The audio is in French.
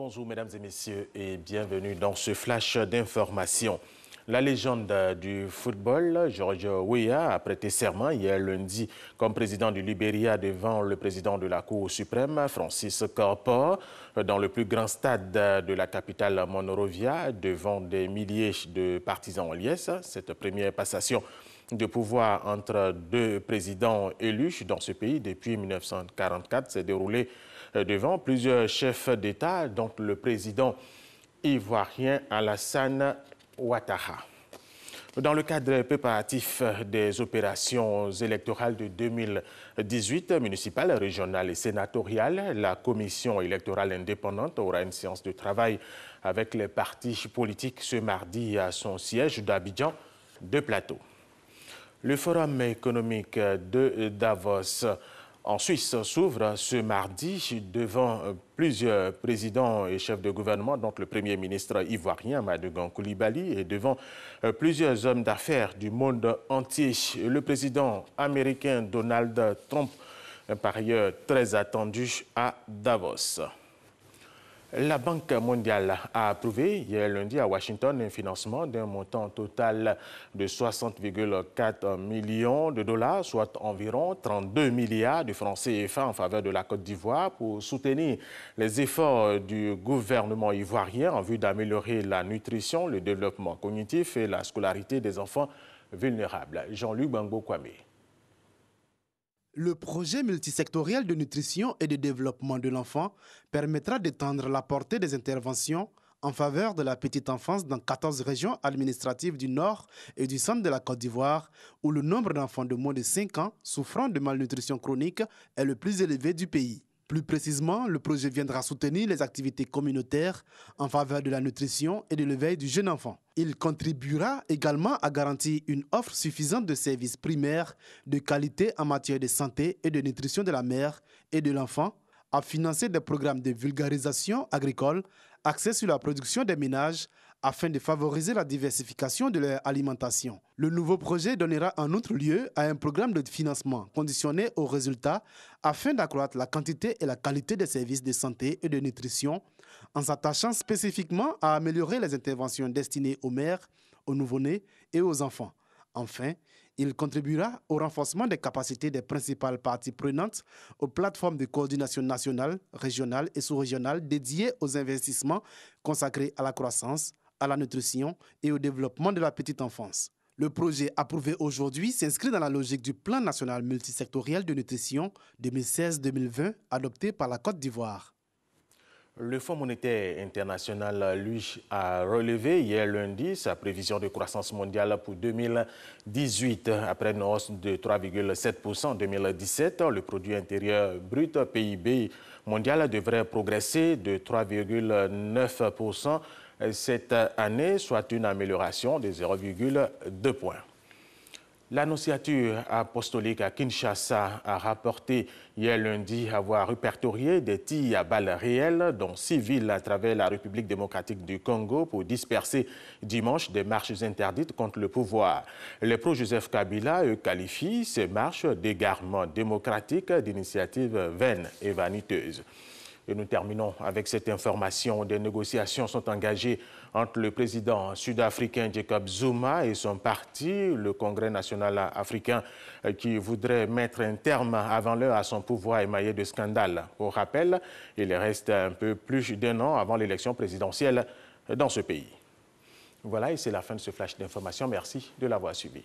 Bonjour mesdames et messieurs et bienvenue dans ce flash d'information. La légende du football, George Weah, a prêté serment hier lundi comme président du Libéria devant le président de la Cour suprême, Francis Korpo, dans le plus grand stade de la capitale Monrovia, devant des milliers de partisans en liesse. Cette première passation de pouvoir entre deux présidents élus dans ce pays depuis 1944 s'est déroulée devant plusieurs chefs d'État, dont le président ivoirien Alassane Ouattara. Dans le cadre préparatif des opérations électorales de 2018, municipales, régionales et sénatoriales, la commission électorale indépendante aura une séance de travail avec les partis politiques ce mardi à son siège d'Abidjan de Plateau. Le forum économique de Davos en Suisse s'ouvre ce mardi devant plusieurs présidents et chefs de gouvernement, dont le Premier ministre ivoirien Madougou Coulibaly, et devant plusieurs hommes d'affaires du monde entier. Le président américain Donald Trump est par ailleurs très attendu à Davos. La Banque mondiale a approuvé hier lundi à Washington un financement d'un montant total de 60,4 millions de dollars, soit environ 32 milliards de francs CFA en faveur de la Côte d'Ivoire pour soutenir les efforts du gouvernement ivoirien en vue d'améliorer la nutrition, le développement cognitif et la scolarité des enfants vulnérables. Jean-Luc Bangbo Kwame. Le projet multisectoriel de nutrition et de développement de l'enfant permettra d'étendre la portée des interventions en faveur de la petite enfance dans 14 régions administratives du nord et du centre de la Côte d'Ivoire, où le nombre d'enfants de moins de 5 ans souffrant de malnutrition chronique est le plus élevé du pays. Plus précisément, le projet viendra soutenir les activités communautaires en faveur de la nutrition et de l'éveil du jeune enfant. Il contribuera également à garantir une offre suffisante de services primaires de qualité en matière de santé et de nutrition de la mère et de l'enfant, à financer des programmes de vulgarisation agricole axés sur la production des ménages afin de favoriser la diversification de leur alimentation. Le nouveau projet donnera en outre lieu à un programme de financement conditionné aux résultats afin d'accroître la quantité et la qualité des services de santé et de nutrition en s'attachant spécifiquement à améliorer les interventions destinées aux mères, aux nouveau-nés et aux enfants. Enfin, il contribuera au renforcement des capacités des principales parties prenantes aux plateformes de coordination nationale, régionale et sous-régionale dédiées aux investissements consacrés à la croissance, à la nutrition et au développement de la petite enfance. Le projet approuvé aujourd'hui s'inscrit dans la logique du Plan national multisectoriel de nutrition 2016-2020 adopté par la Côte d'Ivoire. Le Fonds monétaire international, lui, a relevé hier lundi sa prévision de croissance mondiale pour 2018. Après une hausse de 3,7% en 2017, le produit intérieur brut PIB mondial devrait progresser de 3,9% cette année, soit une amélioration de 0,2 points. L'annonciature apostolique à Kinshasa a rapporté hier lundi avoir répertorié des tirs à balles réelles, dont 6 villes à travers la République démocratique du Congo, pour disperser dimanche des marches interdites contre le pouvoir. Les pro-Joseph Kabila qualifient ces marches d'égarement démocratique, d'initiatives vaines et vaniteuses. Et nous terminons avec cette information. Des négociations sont engagées entre le président sud-africain Jacob Zuma et son parti, le Congrès national africain, qui voudrait mettre un terme avant l'heure à son pouvoir émaillé de scandales. Au rappel, il reste un peu plus d'1 an avant l'élection présidentielle dans ce pays. Voilà, et c'est la fin de ce flash d'information. Merci de l'avoir suivi.